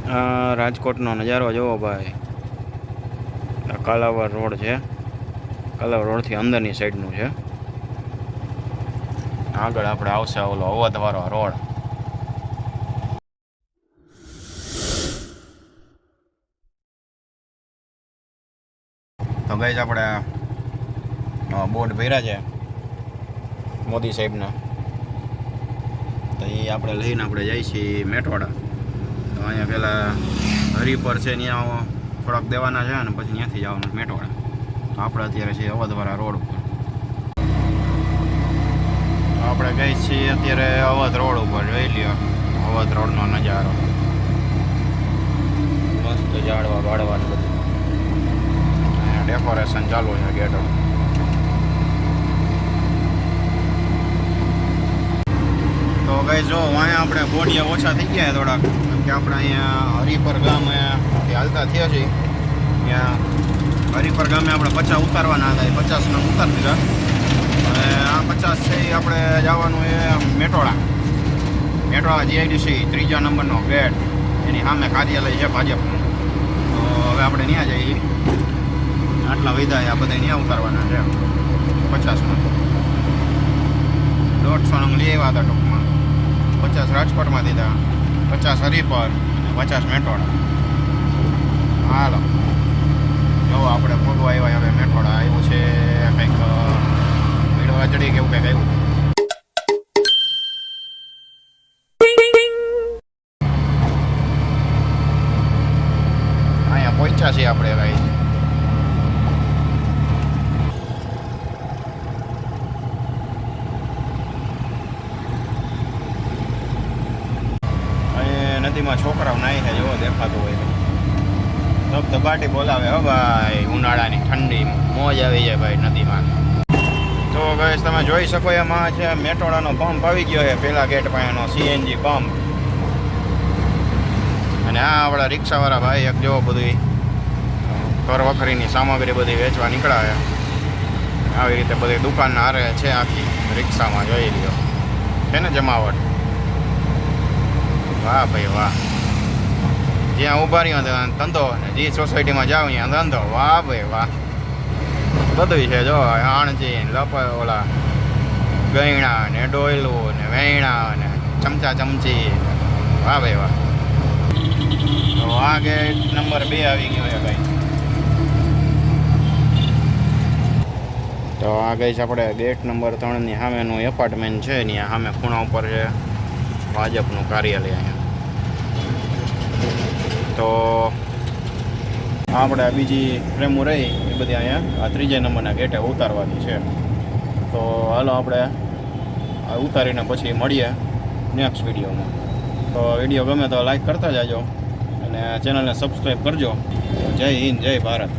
રાજકોટનો નજારો જોવો ભાઈ. કાલાવડ રોડ છે. કાલાવડ રોડથી અંદરની સાઈડનું છે. આગળ આપણે આવશે ઓલો અવધવાળો રોડ. તો ગાઈસ આપણે બોર્ડ ભર્યા છે મોદી સાહેબના. તો એ આપણે લઈને આપણે જઈએ છીએ મેટવાડા. તો અહીંયા પહેલાં હરિપર છે ત્યાં થોડાક દેવાના છે અને પછી ત્યાંથી જવાનું મેટવાડા. તો આપણે અત્યારે છીએ અવધવાળા રોડ ઉપર. તો આપણે ગઈ છીએ અત્યારે અવધ રોડ ઉપર. જોઈ લ્યો અવધ રોડનો નજારો. મસ્ત ઝાડવા બાળવાનું બધું. અહીંયા ડેકોરેશન ચાલુ છે ગેટો. તો ગઈ જો અહીંયા આપણે બોડિયા ઓછા થઈ ગયા થોડાક, કેમ કે આપણે અહીંયા હરિપર ગામ હાલતા થયા છીએ. ત્યાં હરિપર ગામે આપણે 50 ઉતારવાના હતા, એ 50 નંગ ઉતારી દીધા. અને આ 50 છે એ આપણે જવાનું એ મેટોડા. મેટોડા જીઆઈડીસી 3જા નંબરનો ગેટ, એની સામે કાર્યાલય છે ભાજપનું. તો હવે આપણે ત્યાં જઈએ. આટલા વિધા આ બધા ત્યાં ઉતારવાના છે 50 નંગ. 150 નંગ લઈ આવ્યા હતા ટૂંકમાં. 50 રાજકોટમાં દીધા, 50 હરિપર, 50 મેટોડા. હાલો જો આપણે ફોટો આવ્યા. હવે મેટોડા આવ્યું છે કંઈક વાજડી કેવું કંઈક આવ્યું. અહીંયા પહોંચ્યા છીએ આપણે ભાઈ. નદીમાં છોકરાઓ નાહી છે, જેવો દેખાતું હોય ધબધબાટી બોલાવે. હો ભાઈ ઉનાળાની ઠંડી મોજ આવી જાય ભાઈ નદીમાં. તો ગાઈસ તમે જોઈ શકો એમાં છે મેટોડાનો પંપ આવી ગયો છે પહેલા ગેટ પાસેનો સીએનજી પંપ. અને આ આપણા રિક્ષાવાળા ભાઈ એક જો બધી ઘર વખરીની સામગ્રી બધી વેચવા નીકળ્યા છે. આવી રીતે બધી દુકાન હારે છે આખી રિક્ષામાં. જોઈ લ્યો છે ને જમાવટ. વાહ ભાઈ વાહ. જ્યાં ઊભા રહ્યો ત્યાં ધંધો, ને જે સોસાયટીમાં જાવ ત્યાં ધંધો. વાહ ભાઈ વાહ. બધું છે જો આણજી ઓલા ગયણા ને ડોયલું ને વેણા ને ચમચા ચમચી. વાહ ભાઈ વાહ. તો આ ગેટ નંબર 2 આવી ગયો છે ભાઈ. તો આ ગઈ છે આપણે ગેટ નંબર 3ની સામેનું એપાર્ટમેન્ટ છે. ત્યાં સામે ખૂણા ઉપર છે ભાજપનું કાર્યાલય અહીંયા. તો આપણે આ બીજી ફ્રેમો રહી એ બધી અહીંયા આ 3જા નંબરના ગેટે ઉતારવાની છે. તો હાલો આપણે ઉતારીને પછી મળીએ નેક્સ્ટ વિડીયોમાં. તો વિડીયો ગમે તો લાઈક કરતા જાજો અને ચેનલને સબસ્ક્રાઈબ કરજો. જય હિન્દ, જય ભારત.